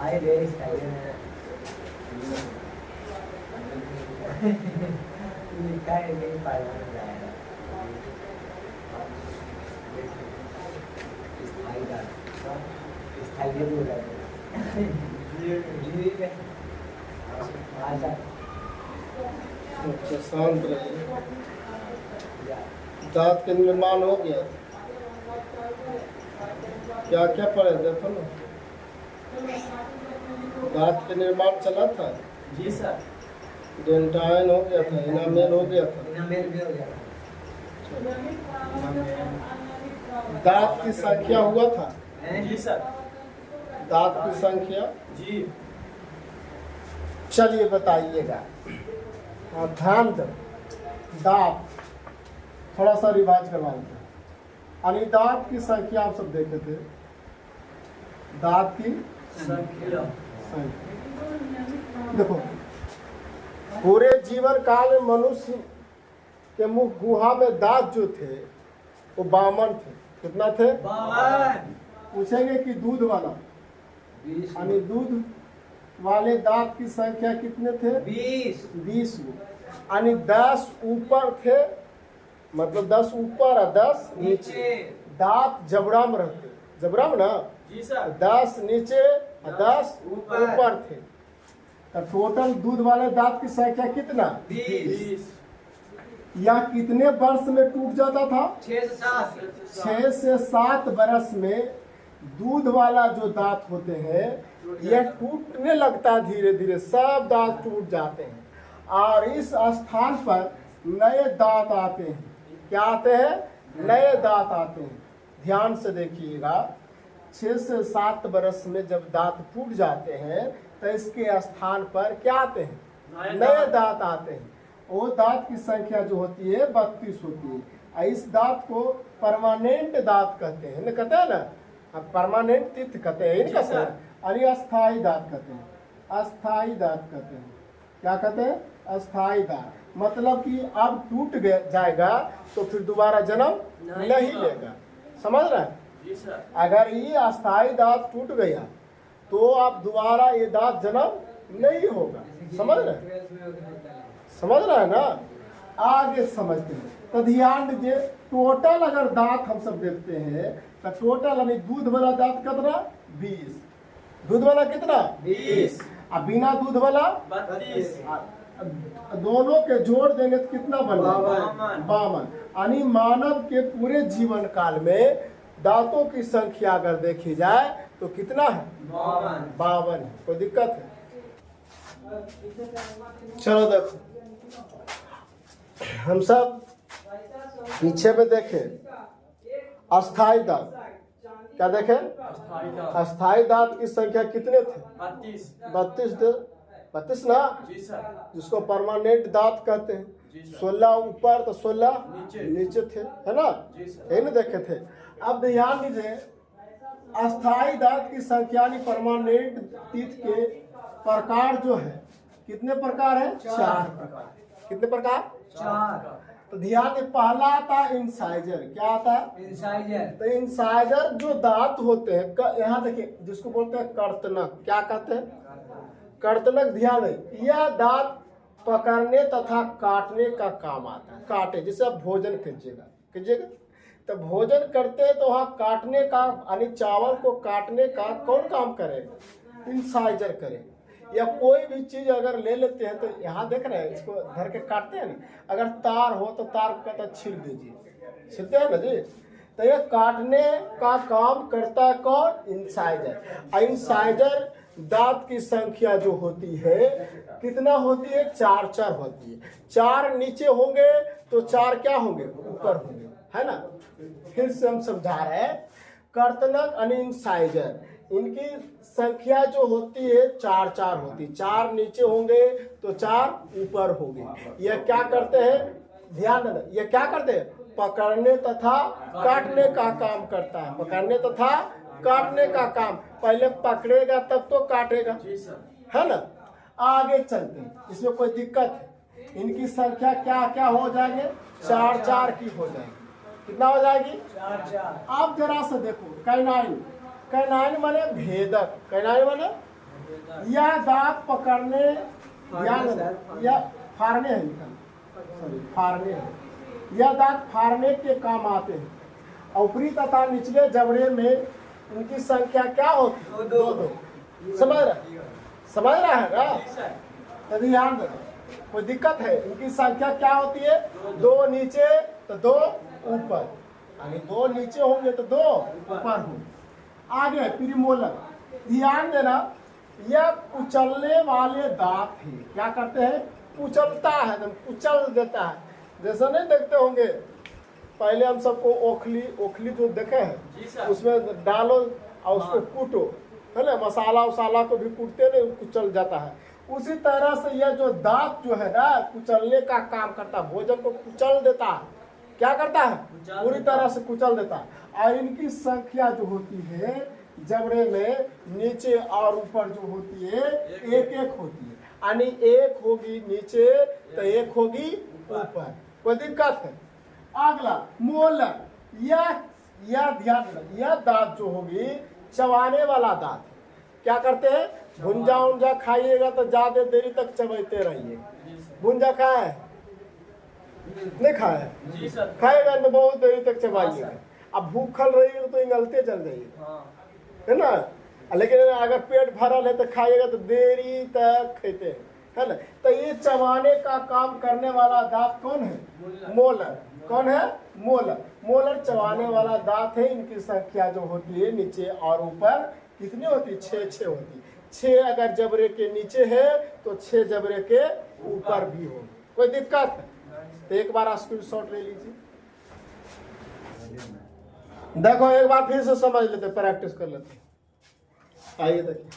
स्थाई रे स्थाई लिखा है नहीं पाया जाएगा स्थाई का स्थाई ये बोल रहा है जी आजा अच्छा शांत रहिए। दांत के निर्माण हो गया, क्या क्या पढ़े देखो ना। दांत के निर्माण चला था जी सर, डेंटाइन हो गया था, इनामेल हो गया था। इनामेल भी हो गया दांत की संख्या हुआ था जी सर, दांत की संख्या जी चलिए बताइएगा। हाँ ध्यान दो, दांत थोड़ा सा रिवाइज करवा देते हैं। यानी दांत की संख्या आप सब देखे थे, दांत की संख्या देखो पूरे जीवन काल में मनुष्य के मुख गुहा में दांत जो थे वो 52 थे। कितना थे? 52। पूछेंगे कि दूध वाला, यानी दूध वाले दांत की संख्या कितने थे? 20 यानी 10 ऊपर थे, मतलब 10 ऊपर और 10 नीचे। दांत जबड़ा में रहते, जबड़ा में ना जी सर, 10 नीचे और 10 ऊपर थे। तो टोटल दूध वाले दांत की संख्या कितना? 20। या कितने वर्ष में टूट जाता था? 6 से 7 वर्ष में दूध वाला जो दांत होते हैं यह टूटने लगता है, धीरे धीरे सब दांत टूट जाते हैं और इस स्थान पर नए दांत आते हैं। क्या आते हैं? नए दांत आते हैं। ध्यान से देखिएगा, 6 से 7 वर्ष में जब दांत टूट जाते हैं तो इसके स्थान पर क्या आते हैं? नए दांत आते हैं। वो दांत की संख्या जो होती है 32 होती है। और इस दांत को परमानेंट दांत कहते हैं, कहते हैं ना, परमानेंट टीथ कहते हैं, कहते हैं। और अस्थाई दांत कहते हैं, अस्थाई दांत कहते हैं। क्या कहते हैं? अस्थाई दांत। मतलब कि अब टूट जाएगा तो फिर दोबारा जन्म नहीं लेगा। समझ रहे हैं? जी सर। अगर ये अस्थाई दांत टूट गया तो आप दोबारा ये दांत जन्म नहीं होगा। समझ रहे हैं? समझ रहे हैं ना? आगे समझते हैं तो ध्यान दीजिए। टोटल अगर दांत हम सब देखते हैं तो टोटल यानी दूध वाला दांत कितना? 20। दूध वाला कितना? 20। और बिना दूध वाला 32। दोनों के जोड़ देंगे तो कितना बनेगा? 52। यानी मानव के पूरे जीवन काल में दांतों की संख्या अगर देखी जाए तो कितना है? 52 है। कोई दिक्कत है? चलो देखो, हम सब पीछे में देखें अस्थाई दांत। क्या देखें? अस्थाई दांत की संख्या कितने थे? 32 थे। 32 ना, जी सर, जिसको परमानेंट दांत कहते हैं। 16 ऊपर तो 16 नीचे थे, है ना? यही ना देखे थे। अब ध्यान दीजिए, अस्थाई दांत की संख्या यानी परमानेंट टीथ के प्रकार जो है, कितने प्रकार है? 4 प्रकार। कितने प्रकार? 4। तो ध्यान दे, पहला आता इंसाइजर। क्या आता है? इंसाइजर। तो इंसाइजर जो दांत होते हैं, यहाँ देखिए जिसको बोलते हैं कर्तनक। क्या कहते हैं? कर्तनक। ध्यान है, यह दांत पकड़ने तथा काटने का काम आता है। काटे, जैसे आप भोजन कीजिएगा तो भोजन करते हैं तो वहाँ काटने का, यानी चावल को काटने का कौन काम करेगा? इंसाइजर करेगा। या कोई भी चीज अगर ले लेते हैं तो यहाँ देख रहे हैं, इसको धर के काटते हैं ना। अगर तार हो तो तार को कहता छील दीजिए, छीलते हैं ना जी। तो ये काटने का काम करता है कौन? इंसाइजर। इंसाइजर दांत की संख्या जो होती है कितना होती है? 4 होती है। 4 नीचे होंगे तो 4 क्या होंगे? ऊपर होंगे, है ना? फिर से हम समझा रहे हैं, कर्तनक यानी इंसाइजर, इनकी संख्या जो होती है 4 होती है। 4 नीचे होंगे तो 4 ऊपर होंगे। यह क्या करते हैं? ध्यान देना, यह क्या करते हैं? पकड़ने तथा काटने का काम करता है। पकड़ने तथा काटने का काम। पहले पकड़ेगा तब तो काटेगा, है ना? आगे चलते हैं, इसमें कोई दिक्कत है? इनकी संख्या क्या क्या हो जाएंगे? 4 की हो जाएगी। कितना हो जाएगी? 4। आप जरा से देखो, कैनाइन। कैनाइन माने भेदक। कैनाइन माने यह दांत पकड़ने या फाड़ने हैं सॉरी फाड़ने हैं, यह दांत फाड़ने के काम आते हैं। ऊपरी तथा निचले जबड़े में इनकी संख्या क्या होती है? दो दो। समझ रहा है ना? तो ध्यान देना, कोई दिक्कत है? इनकी संख्या क्या होती है? दो नीचे तो दो ऊपर, यानी दो नीचे होंगे तो दो ऊपर होंगे। आगे प्रीमोलर, ध्यान देना, यह कुचलने वाले दांत है। क्या करते हैं? कुचलता है, कुचल देता है। जैसा नहीं देखते होंगे पहले हम सबको ओखली जो देखे हैं उसमें डालो और उसको कूटो, है ना, मसाला उसाला को भी कूटते नहीं, कुचल जाता है। उसी तरह से यह जो दांत जो है ना, कुचलने का काम करता है, भोजन को कुचल देता है। क्या करता है? पूरी तरह से कुचल देता है। और इनकी संख्या जो होती है जबड़े में नीचे और ऊपर जो होती है एक एक होती है, यानी एक होगी नीचे तो एक होगी ऊपर। कोई दिक्कत है? अगला मोलर, यह ध्यान देना, यह दांत जो होगी चबाने वाला दांत। क्या करते हैं? भुंजा उंजा खाइएगा तो ज्यादा देरी तक चबाते रहिए। भुंजा खाए नहीं खाए? खाएगा तो बहुत देरी तक चबाइएगा। अब भूखल रहिएगा तो इंगलते चल जाइए, है ना। लेकिन अगर पेट भरल है तो खाइएगा तो देरी तक खाते हैं, है ना। तो ये चबाने का काम करने वाला दांत कौन है? मोलर। कौन है? मोलर। मोलर चबाने वाला दांत है। इनकी संख्या जो होती है नीचे और ऊपर कितनी होती है? 6 होती है। 6 अगर जबड़े के नीचे है तो 6 जबड़े के ऊपर भी हो। कोई दिक्कत है? तो एक बार स्क्रीनशॉट ले लीजिए। देखो एक बार फिर से समझ लेते, प्रैक्टिस कर लेते। आइए देखिए,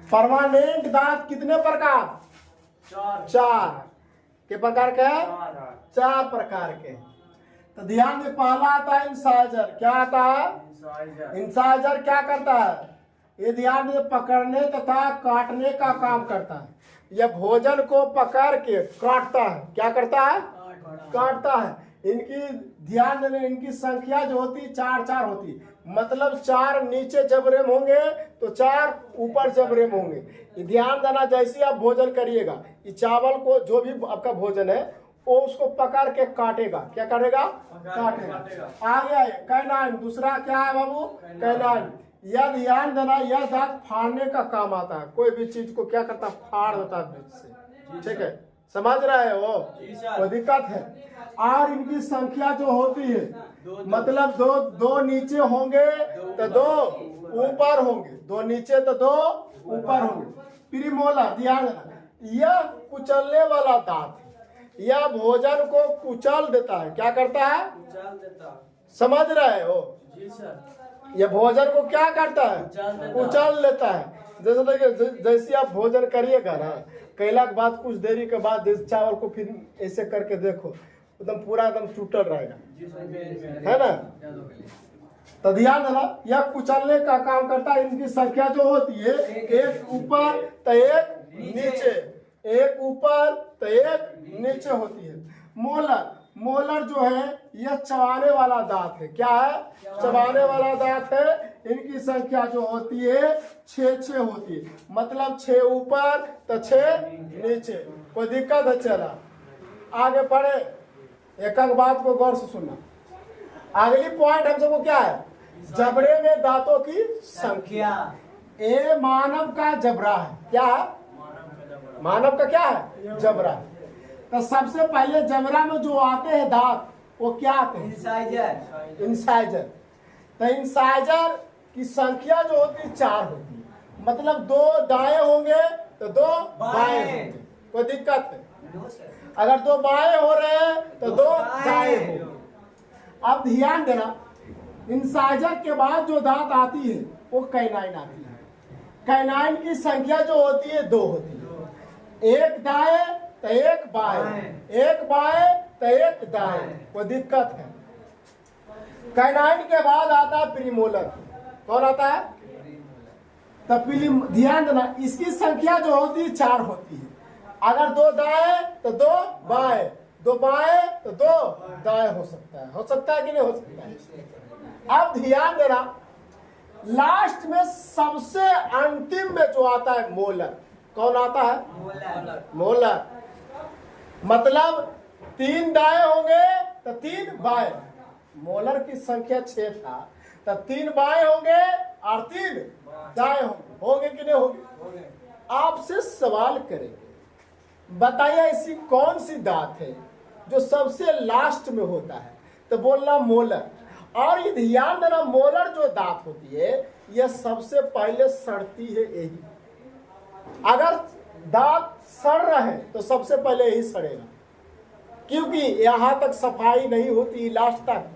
परमानेंट दांत कितने प्रकार? 4 के प्रकार के? 4 प्रकार के। तो ध्यान दे, पहला आता है इंसाइजर। क्या आता है? इंसाइजर क्या करता है? ये ध्यान दे, पकड़ने तथा काटने का काम करता है। यह भोजन को पकड़ के काटता है। क्या करता है? काटता है। इनकी ध्यान देना, इनकी संख्या जो होती है 4 होती है। मतलब 4 नीचे जबड़े में होंगे तो 4 ऊपर जबड़े में होंगे। ध्यान देना, जैसे आप भोजन करिएगा, ये चावल को जो भी आपका भोजन है वो उसको पकड़ के काटेगा। क्या करेगा? काटेगा। आगे कैनाइन, दूसरा क्या है बाबू? कैनाइन। यह ध्यान देना, यह दांत फाड़ने का काम आता है। कोई भी चीज को क्या करता है? फाड़ देता है बीच से। ठीक है, समझ रहे हो? कोई दिक्कत है? और इनकी संख्या जो होती है मतलब दो नीचे होंगे तो 2 ऊपर होंगे, 2 नीचे तो 2 ऊपर होंगे। प्रीमोलर, ध्यान देना, यह कुचलने वाला दांत है। यह भोजन को कुचल देता है। क्या करता है? कुचल देता। समझ रहे हो? जी सर। यह भोजन को क्या करता है? कुचल लेता है। जैसे देखिए, जैसे आप भोजन करिएगा ना, कैला के बाद कुछ देरी के बाद चावल को फिर ऐसे करके देखो, एकदम पूरा एकदम टूटल रहेगा, है ना। तो ध्यान देना, यह कुचलने का काम करता है। इनकी संख्या जो होती है एक ऊपर तो एक नीचे, एक ऊपर तो एक नीचे होती है। मोलर, मोलर जो है यह चबाने वाला दांत है। क्या है? चबाने वाला दांत है। इनकी संख्या जो होती है 6 होती है। मतलब 6 ऊपर तो 6 नीचे। कोई दिक्कत है? चला आगे पढ़े, एक एक बात को गौर से सुनना। अगली पॉइंट हम सबको क्या है? जबड़े में दांतों की संख्या। ये मानव का जबड़ा है। क्या है? मानव का क्या है? जबड़ा। तो सबसे पहले जबड़ा में जो आते हैं दांत वो क्या आते हैं? इंसाइजर। इंसाइजर। तो इंसाइजर की संख्या जो होती है 4 होती है। मतलब 2 दाएं होंगे तो 2 बाएं होंगे। कोई दिक्कत है? अगर 2 बाएं हो रहे हैं तो 2 दाएं होंगे। अब ध्यान देना, इंसाइजर के बाद जो दांत आती है वो कैनाइन आती है। कैनाइन की संख्या जो होती है 2 होती है। एक दाएं तो एक बाएं, एक बाएं तो एक दाएं। कोई दिक्कत है? कैनाइन के बाद आता है प्रीमोलर। कौन आता है? तो ध्यान देना, इसकी संख्या जो होती है 4 होती है। अगर 2 दाएं तो 2 बाएं, 2 बाएं तो 2 दाएं हो सकता है। हो सकता है कि नहीं हो सकता है? अब ध्यान देना, लास्ट में सबसे अंतिम में जो आता है मोलर, कौन आता है? मोलर। मोलर। मतलब 3 दाएं होंगे तो 3 बाएं। मोलर की संख्या 6 था, तो 3 बाएं होंगे और 3 दाएं होंगे कि नहीं होंगे? आपसे सवाल करेंगे, बताइए ऐसी कौन सी दांत है जो सबसे लास्ट में होता है? तो बोलना मोलर। और ये ध्यान देना, मोलर जो दांत होती है यह सबसे पहले सड़ती है। यही अगर दांत सड़ रहे तो सबसे पहले यही सड़ेगा, क्योंकि यहाँ तक सफाई नहीं होती, लास्ट तक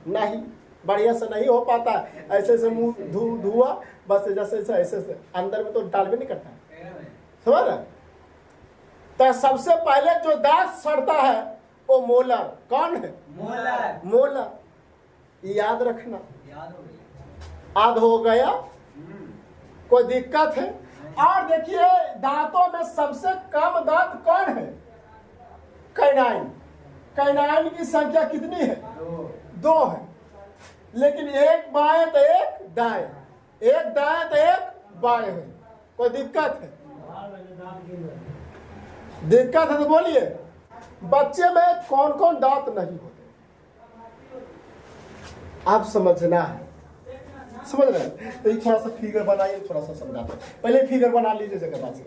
नहीं, बढ़िया से नहीं हो पाता। ऐसे से मुंह धुआ बस, जैसे ऐसे से अंदर में तो डाल भी नहीं करता, समझ रहे? तो सबसे पहले जो दांत सड़ता है वो मोलर। कौन है? मोलर। मोलर, याद रखना। याद हो गया? कोई दिक्कत है? और देखिए दांतों में सबसे कम दांत कौन है? कैनाइन। कैनाइन की संख्या कितनी है? 2 है, लेकिन एक बाएं तो एक दाएं, एक दाएं तो एक बाएं है। कोई दिक्कत है? दिक्कत है तो बोलिए। बच्चे में कौन कौन दांत नहीं होते आप समझना है, समझ रहे हैं? तो थोड़ा सा फिगर बनाइए, थोड़ा सा समझाते हैं। पहले फिगर बना लीजिए, जगह बात से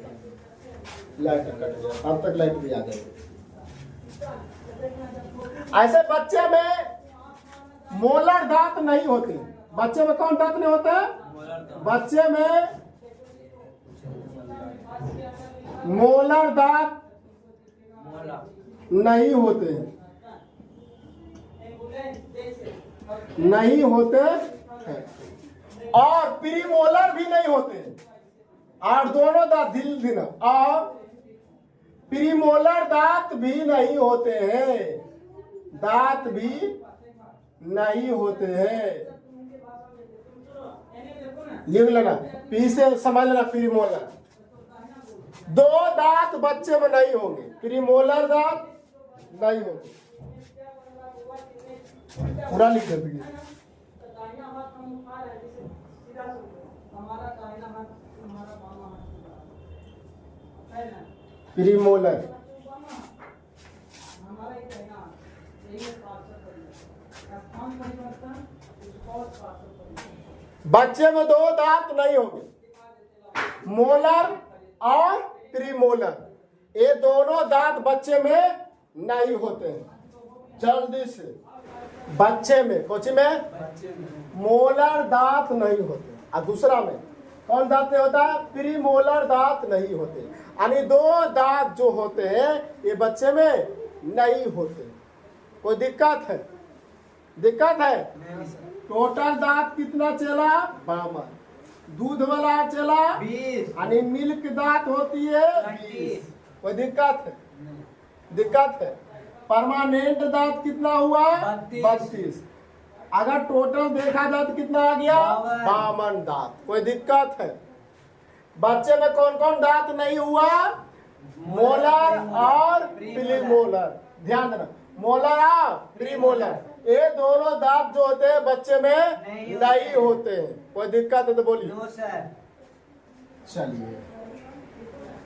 लाइट कट गया, अब तक लाइट भी आ गई। ऐसे बच्चे में मोलर दांत नहीं होते। बच्चे में कौन दांत नहीं होते? बच्चे में मोलर दांत नहीं होते, नहीं होते हैं। और प्रीमोलर भी नहीं होते। और दोनों दांत दिल दिन, और प्रीमोलर दांत भी नहीं होते हैं, दांत भी नहीं होते हैं। लिख लेना, पी से समझ लेना। प्रीमोलर 2 दांत बच्चे में नहीं होंगे, प्रीमोलर दांत नहीं होंगे। पूरा लिख देंगे। प्रीमोलर बच्चे में 2 दांत नहीं होंगे, मोलर और प्रीमोलर, ये दोनों दांत बच्चे में नहीं होते हैं। जल्दी से, बच्चे में, कोची में मोलर दांत नहीं होते, और दूसरा में कौन दांत नहीं होता? प्रीमोलर दांत नहीं होते। यानी 2 दांत जो होते हैं ये बच्चे में नहीं होते। कोई दिक्कत है? दिक्कत है? टोटल दांत कितना चला? 52। दूध वाला चला 20, यानी मिल्क दांत होती है 20। कोई दिक्कत है? दिक्कत है? परमानेंट दांत कितना हुआ? 32। अगर टोटल देखा जाए तो कितना आ गया? 52 दांत। कोई दिक्कत है? बच्चे में कौन कौन दांत नहीं हुआ? मोलर और प्रीमोलर। ध्यान देना, मोलर और प्रीमोलर, ये दोनों दांत जो होते हैं बच्चे में नहीं होते हैं। कोई दिक्कत है तो बोलिए। No sir. चलिए।